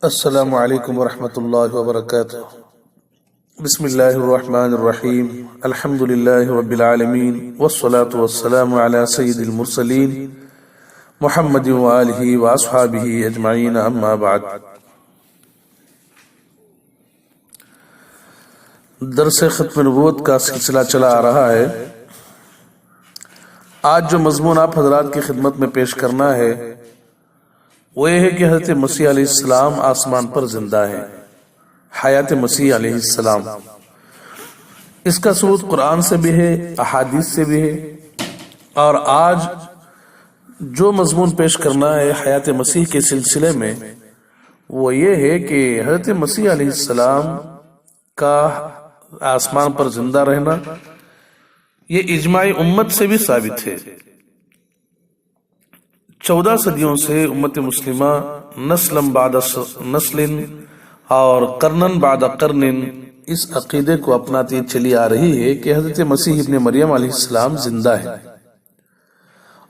السلام علیکم ورحمۃ اللہ وبرکاتہ۔ بسم اللہ الرحمن الرحیم، الحمد للہ رب العالمین، والصلاة والسلام علی سید المرسلین محمد وآلہ واصحابہ اجمعین، اما بعد۔ درس ختم نبوت کا سلسلہ چلا آ رہا ہے۔ آج جو مضمون آپ حضرات کی خدمت میں پیش کرنا ہے وہ یہ ہے کہ حضرت مسیح علیہ السلام آسمان پر زندہ ہے، حیات مسیح علیہ السلام۔ اس کا ثبوت قرآن سے بھی ہے، احادیث سے بھی ہے، اور آج جو مضمون پیش کرنا ہے حیات مسیح کے سلسلے میں وہ یہ ہے کہ حضرت مسیح علیہ السلام کا آسمان پر زندہ رہنا یہ اجماع امت سے بھی ثابت ہے۔ 14 صدیوں سے امت مسلمہ نسل بعد نسل اور قرنن بعد قرن اس عقیدے کو اپناتی چلی آ رہی ہے کہ حضرت مسیح ابن مریم علیہ السلام زندہ ہے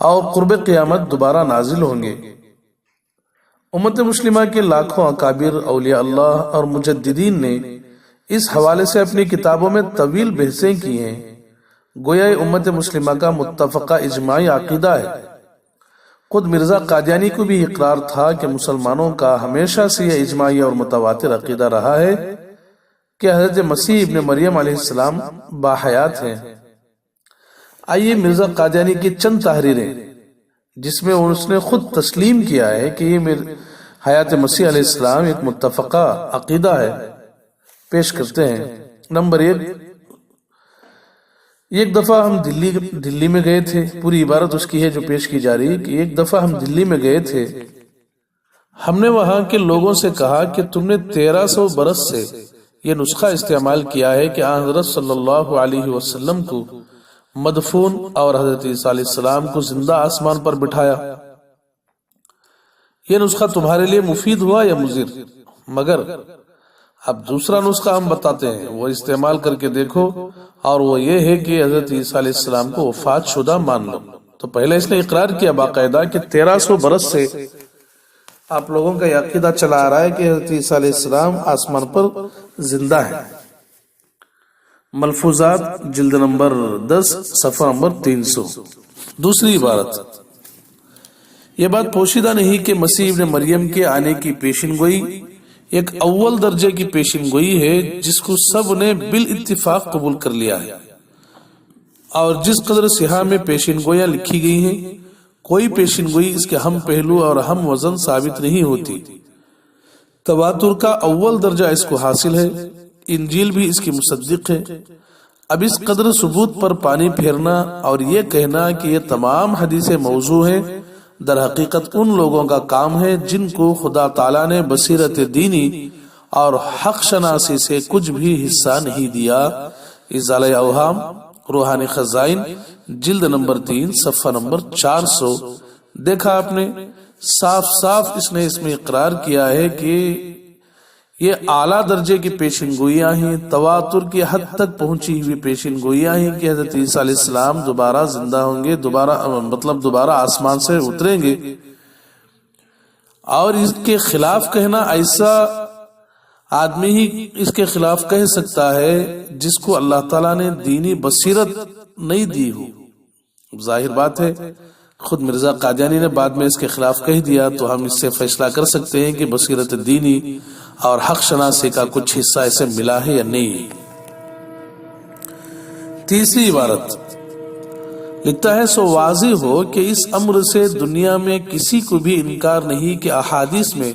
اور قرب قیامت دوبارہ نازل ہوں گے۔ امت مسلمہ کے لاکھوں اکابر اولیاء اللہ اور مجددین نے اس حوالے سے اپنی کتابوں میں طویل بحثیں کی ہیں، گویا امت مسلمہ کا متفقہ اجماعی عقیدہ ہے۔ خود مرزا قادیانی کو بھی اقرار تھا کہ مسلمانوں کا ہمیشہ سے یہ اجماعی اور متواتر عقیدہ رہا ہے کہ حضرت مسیح ابن مریم علیہ السلام باحیات ہیں۔ آئیے مرزا قادیانی کی چند تحریریں جس میں اس نے خود تسلیم کیا ہے کہ یہ حیات مسیح علیہ السلام ایک متفقہ عقیدہ ہے، پیش کرتے ہیں۔ نمبر 1، ایک دفعہ ہم دلی میں گئے تھے، پوری عبارت اس کی ہے جو پیش کی جا رہی ہے کہ ایک دفعہ ہم دلی میں گئے تھے، ہم نے وہاں کے لوگوں سے کہا کہ تم نے 1300 برس سے یہ نسخہ استعمال کیا ہے کہ آن حضرت صلی اللہ علیہ وسلم کو مدفون اور حضرت عیسیٰ علیہ السلام کو زندہ آسمان پر بٹھایا۔ یہ نسخہ تمہارے لیے مفید ہوا یا مضر؟ مگر اب دوسرا نسخہ ہم بتاتے ہیں، وہ استعمال کر کے دیکھو، اور وہ یہ ہے کہ حضرت عیسیٰ علیہ السلام کو وفات شدہ مان لو۔ تو پہلے اس نے اقرار کیا باقاعدہ کہ 1300 برس سے آپ لوگوں کا یہ عقیدہ چلا آ رہا ہے کہ حضرت عیسیٰ علیہ السلام آسمان پر زندہ ہے۔ ملفوظات جلد نمبر 10 صفحہ نمبر 300۔ دوسری عبارت، یہ بات پوشیدہ نہیں کہ مسیح ابن مریم کے آنے کی پیشن گوئی ایک اول درجے کی پیشن گوئی ہے جس کو سب نے بالاتفاق قبول کر لیا ہے، اور جس قدر صحاح میں پیشن گویاں لکھی گئی ہیں کوئی پیشن گوئی اس کے ہم پہلو اور ہم وزن ثابت نہیں ہوتی۔ تواتر کا اول درجہ اس کو حاصل ہے، انجیل بھی اس کی مصدق ہے۔ اب اس قدر ثبوت پر پانی پھیرنا اور یہ کہنا کہ یہ تمام حدیث موضوع ہیں در حقیقت ان لوگوں کا کام ہے جن کو خدا تعالیٰ نے بصیرت دینی اور حق شناسی سے کچھ بھی حصہ نہیں دیا۔ ازالہ اوہام، روحانی خزائن، جلد نمبر 3 صفحہ نمبر 400۔ دیکھا آپ نے، صاف صاف اس نے اس میں اقرار کیا ہے کہ یہ اعلیٰ درجے کی پیشن گوئیاں ہیں، تواتر کی حد تک پہنچی ہوئی پیشن گوئیاں ہیں کہ حضرت عیسیٰ علیہ السلام دوبارہ زندہ ہوں گے، دوبارہ آسمان سے اتریں گے۔ اور اس کے خلاف کہنا، ایسا آدمی ہی اس کے خلاف کہہ سکتا ہے جس کو اللہ تعالیٰ نے دینی بصیرت نہیں دی ہو۔ ظاہر بات ہے خود مرزا قادیانی نے بعد میں اس کے خلاف کہہ دیا، تو ہم اس سے فیصلہ کر سکتے ہیں کہ بصیرت دینی اور حق شناسی کا کچھ حصہ اسے ملا ہے یا نہیں۔ تیسری عبارت لکھتا ہے، سو واضح ہو کہ اس امر سے دنیا میں کسی کو بھی انکار نہیں کہ احادیث میں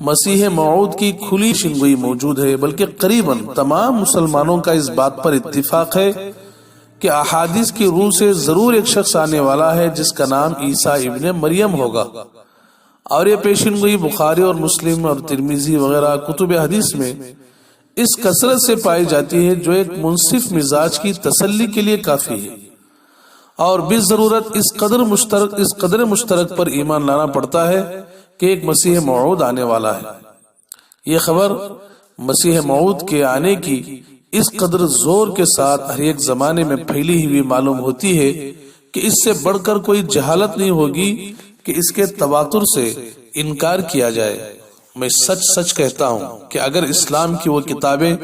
مسیح موعود کی کھلی شنگوئی موجود ہے، بلکہ قریباً تمام مسلمانوں کا اس بات پر اتفاق ہے کہ احادیث کی روح سے ضرور ایک شخص آنے والا ہے جس کا نام عیسیٰ ابن مریم ہوگا، اور یہ پیشن گوئی بخاری اور مسلم اور ترمذی وغیرہ کتب حدیث میں اس کثرت سے پائی جاتی ہے جو ایک منصف مزاج کی تسلی کے لیے کافی ہے، اور بالضرورت اس قدر مشترک پر ایمان لانا پڑتا ہے کہ ایک مسیح موعود آنے والا ہے۔ یہ خبر مسیح موعود کے آنے کی اس قدر زور کے ساتھ ہر ایک زمانے میں پھیلی ہوئی معلوم ہوتی ہے کہ اس سے بڑھ کر کوئی جہالت نہیں ہوگی کہ اس کے تواتر سے انکار کیا جائے۔ میں سچ سچ کہتا ہوں کہ اگر اسلام کی وہ کتابیں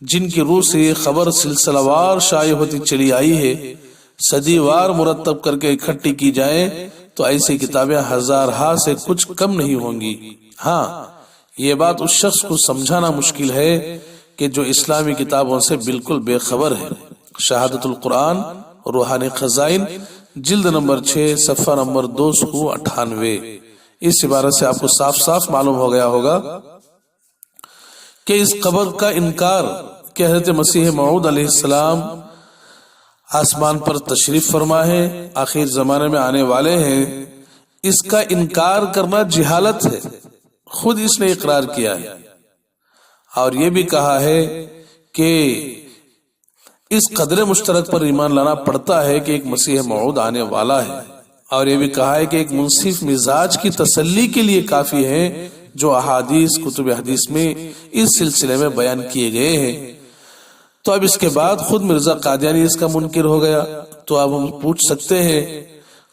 جن کی روح سے یہ خبر سلسلہ وار شائع ہوتی چلی آئی ہے صدی وار مرتب کر کے اکٹھی کی جائیں تو ایسی کتابیں ہزارہا سے کچھ کم نہیں ہوں گی۔ ہاں، یہ بات اس شخص کو سمجھانا مشکل ہے کہ جو اسلامی کتابوں سے بالکل بے خبر ہے۔ شہادت القرآن روحانی خزائن جلد نمبر 6 صفحہ نمبر 298۔ اس عبارت سے آپ کو صاف صاف معلوم ہو گیا ہوگا کہ اس خبر کا انکار کہ حضرت مسیح موعود علیہ السلام آسمان پر تشریف فرما ہے، آخر زمانے میں آنے والے ہیں، اس کا انکار کرنا جہالت ہے۔ خود اس نے اقرار کیا ہے اور یہ بھی کہا ہے کہ اس قدر مشترک پر ایمان لانا پڑتا ہے کہ ایک مسیح موعود آنے والا ہے، اور یہ بھی کہا ہے کہ ایک منصف مزاج کی تسلی کے لیے کافی ہے جو احادیث کتب حدیث میں اس سلسلے میں بیان کیے گئے ہیں۔ تو اب اس کے بعد خود مرزا قادیانی اس کا منکر ہو گیا، تو اب ہم پوچھ سکتے ہیں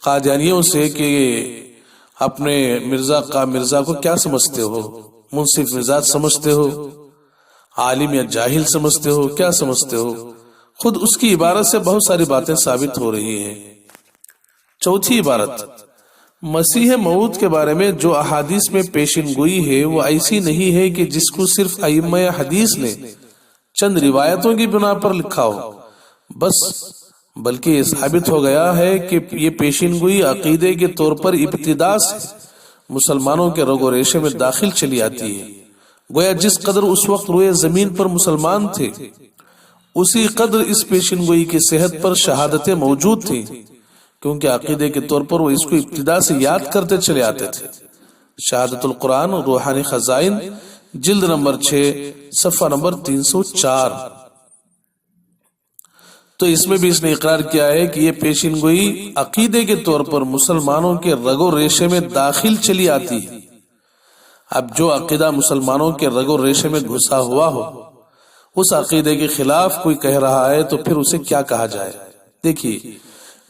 قادیانیوں سے کہ اپنے مرزا کو کیا سمجھتے ہو؟ منصف مزاج سمجھتے ہو، عالم یا جاہل سمجھتے ہو، کیا سمجھتے ہو؟ خود اس کی عبارت سے بہت ساری باتیں ثابت ہو رہی ہیں۔ چوتھی عبارت، مسیح موعود کے بارے میں جو احادیث میں پیشن گوئی ہے وہ ایسی نہیں ہے کہ جس کو صرف ائمہ حدیث نے چند روایتوں کی بنا پر لکھا ہو بس، بلکہ یہ ثابت ہو گیا ہے کہ یہ پیشن گوئی عقیدے کے طور پر ابتدا سے مسلمانوں کے رگ و ریشے میں داخل چلی آتی ہے۔ گویا جس قدر اس وقت روئے زمین پر مسلمان تھے اسی قدر اس پیشن گوئی کی صحت پر شہادتیں موجود تھیں، کیونکہ عقیدے کے طور پر وہ اس کو ابتدا سے یاد کرتے چلے آتے تھے۔ شہادت القرآن روحانی خزائن جلد نمبر 6 صفحہ نمبر 304۔ تو اس میں بھی اس نے اقرار کیا ہے کہ یہ پیشن گوئی عقیدے کے طور پر مسلمانوں کے رگ و ریشے میں داخل چلی آتی ہے۔ اب جو عقیدہ مسلمانوں کے رگ و ریشے میں گھسا ہوا ہو اس عقیدے کے خلاف کوئی کہہ رہا ہے تو پھر اسے کیا کہا جائے؟ دیکھیے،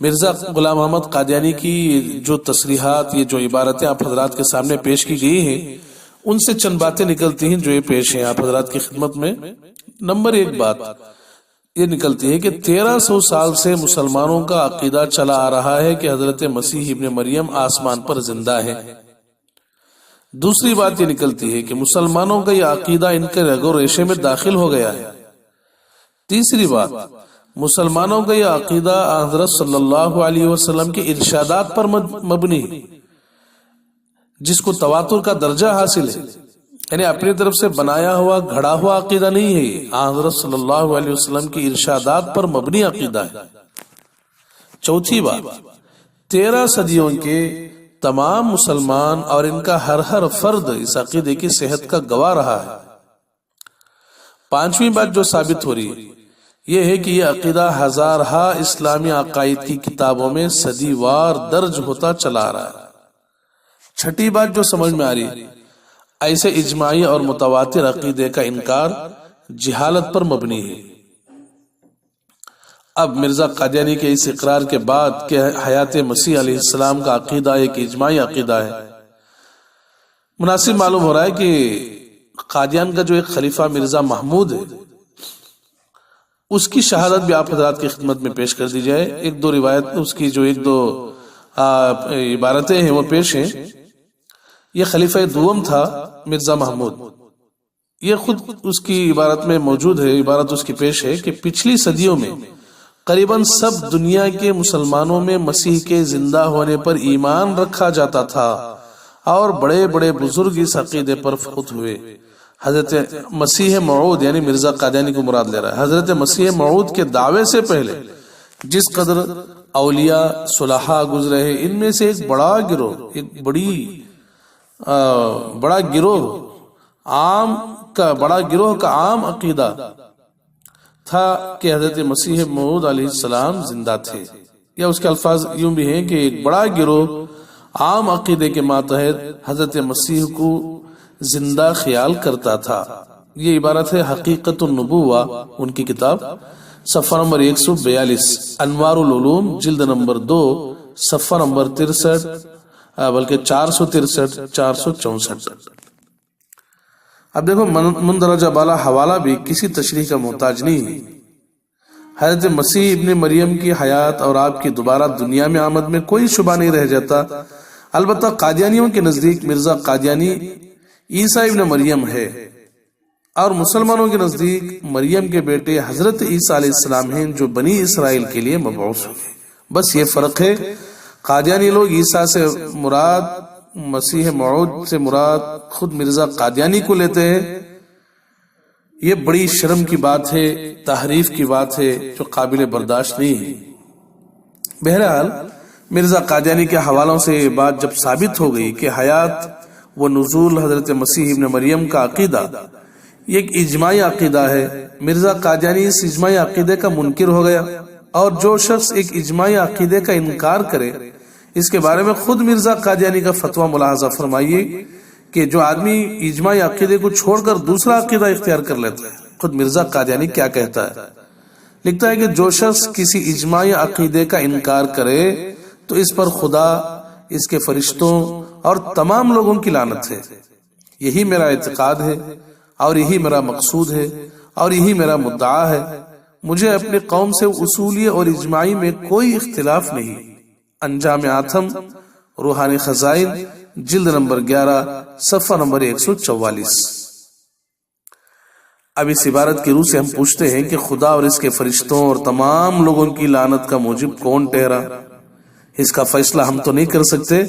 مرزا غلام محمد قادیانی کی جو تصریحات، یہ جو عبارتیں آپ حضرات کے سامنے پیش کی گئی ہیں، ان سے چند باتیں نکلتی ہیں جو یہ پیش ہیں آپ حضرات کی خدمت میں۔ نمبر 1 بات یہ نکلتی ہے کہ 1300 سال سے مسلمانوں کا عقیدہ چلا آ رہا ہے کہ حضرت مسیح ابن مریم آسمان پر زندہ ہے۔ دوسری بات یہ نکلتی ہے کہ مسلمانوں کا یہ عقیدہ ان کے رگ و ریشے میں داخل ہو گیا ہے۔ تیسری بات، مسلمانوں کا یہ عقیدہ حضرت صلی اللہ علیہ وسلم کے ارشادات پر مبنی ہے، جس کو تواتر کا درجہ حاصل ہے، یعنی اپنی طرف سے بنایا ہوا گھڑا ہوا عقیدہ نہیں ہے، حضرت صلی اللہ علیہ وسلم کی ارشادات پر مبنی عقیدہ ہے۔ چوتھی بات، 13 صدیوں کے تمام مسلمان اور ان کا ہر فرد اس عقیدے کی صحت کا گواہ رہا ہے۔ پانچویں بات جو ثابت ہو رہی ہے یہ ہے کہ یہ عقیدہ ہزارہا اسلامی عقائد کی کتابوں میں صدی وار درج ہوتا چلا آ رہا ہے۔ چھٹی بات جو سمجھ میں آ رہی ہے، ایسے اجماعی اور متواتر عقیدے کا انکار جہالت پر مبنی ہے۔ اب مرزا قادیانی کے اس اقرار کے بعد کہ حیات مسیح علیہ السلام کا عقیدہ ایک اجماعی عقیدہ ہے، مناسب معلوم ہو رہا ہے کہ قادیان کا جو ایک خلیفہ مرزا محمود ہے اس کی شہادت بھی آپ حضرات کی خدمت میں پیش کر دی جائے۔ ایک دو روایت اس کی جو ایک دو عبارتیں ہیں وہ پیش ہیں۔ یہ خلیفہ دوم تھا مرزا محمود، یہ خود اس کی عبارت میں موجود ہے، عبارت اس کی پیش ہے کہ پچھلی صدیوں میں قریباً سب دنیا کے مسلمانوں میں مسیح کے زندہ ہونے پر ایمان رکھا جاتا تھا اور بڑے بڑے بزرگ اس عقیدے پر فوت ہوئے۔ حضرت مسیح موعود یعنی مرزا قادیانی کو مراد لے رہا ہے، حضرت مسیح موعود کے دعوے سے پہلے جس قدر اولیاء صلحاء گزرے ہیں، ان میں سے ایک بڑا گروہ کا عام عقیدہ تھا کہ حضرت مسیح موعود علیہ السلام زندہ تھے، یا اس کے الفاظ یوں بھی ہیں کہ ایک بڑا گروہ عام عقیدے کے ماتحت حضرت مسیح کو زندہ خیال کرتا تھا۔ یہ عبارت ہے حقیقت النبوہ، ان کی کتاب، صفحہ نمبر 142، انوار العلوم جلد نمبر 2 صفحہ نمبر 63 بلکہ 463 464۔ اب دیکھو مندرجہ بالا حوالہ بھی کسی تشریح کا محتاج نہیں ہے۔ حضرت مسیح ابن مریم کی حیات اور آپ کی دوبارہ دنیا میں آمد میں کوئی شبہ نہیں رہ جاتا۔ البتہ قادیانیوں کے نزدیک مرزا قادیانی عیسیٰ ابن مریم ہے، اور مسلمانوں کے نزدیک مریم کے بیٹے حضرت عیسیٰ علیہ السلام ہیں جو بنی اسرائیل کے لیے مبعوث ہوئے۔ بس یہ فرق ہے، قادیانی لوگ عیسیٰ سے مراد، مسیح موعود سے مراد خود مرزا قادیانی کو لیتے ہیں۔ یہ بڑی شرم کی بات ہے، تحریف کی بات ہے جو قابل برداشت نہیں ہے۔ بہرحال مرزا قادیانی کے حوالوں سے یہ بات جب ثابت ہو گئی کہ حیات و نزول حضرت مسیح ابن مریم کا عقیدہ یہ ایک اجماعی عقیدہ ہے، مرزا قادیانی اس اجماعی عقیدے کا منکر ہو گیا، اور جو شخص ایک اجماعی عقیدے کا انکار کرے، اس کے بارے میں خود مرزا قادیانی کا فتویٰ ملاحظہ فرمائیے کہ جو آدمی اجماعی عقیدے کو چھوڑ کر دوسرا عقیدہ اختیار کر لیتا ہے، خود مرزا قادیانی کیا کہتا ہے؟ لکھتا ہے کہ جو شخص کسی اجماعی عقیدے کا انکار کرے تو اس پر خدا، اس کے فرشتوں اور تمام لوگوں کی لعنت ہے۔ یہی میرا اعتقاد ہے، اور یہی میرا مقصود ہے، اور یہی میرا مدعا ہے۔ مجھے اپنی قوم سے اصولی اور اجماعی میں کوئی اختلاف نہیں۔ انجام آتم، روحانی خزائن، جلد نمبر 11، صفحہ نمبر 144۔ اب اس عبارت کی روح سے ہم پوچھتے ہیں کہ خدا اور اس کے فرشتوں اور تمام لوگوں کی لعنت کا موجب کون ٹھہرا؟ اس کا فیصلہ ہم تو نہیں کر سکتے،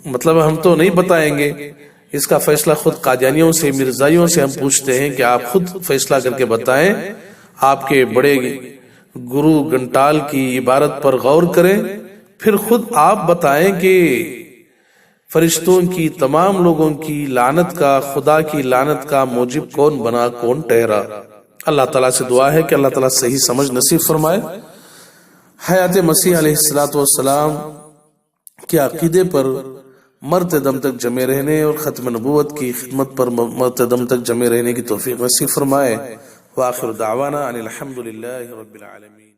مطلب ہم تو نہیں بتائیں گے، اس کا فیصلہ خود قادیانیوں سے، مرزائیوں سے ہم پوچھتے ہیں کہ آپ خود فیصلہ کر کے بتائیں۔ آپ کے بڑے گرو گھنٹال کی عبارت پر غور کریں، پھر خود آپ بتائیں کہ فرشتوں کی، تمام لوگوں کی لعنت کا، خدا کی لعنت کا موجب کون بنا، کون ٹھہرا؟ اللہ تعالیٰ سے دعا ہے کہ اللہ تعالیٰ صحیح سمجھ نصیب فرمائے۔ حیات مسیح علیہ السلام کے عقیدے پر مرتے دم تک جمے رہنے اور ختم نبوت کی خدمت پر مرتے دم تک جمے رہنے کی توفیق نصیب فرمائے۔ وآخر دعوانا ان الحمد للہ رب العالمین۔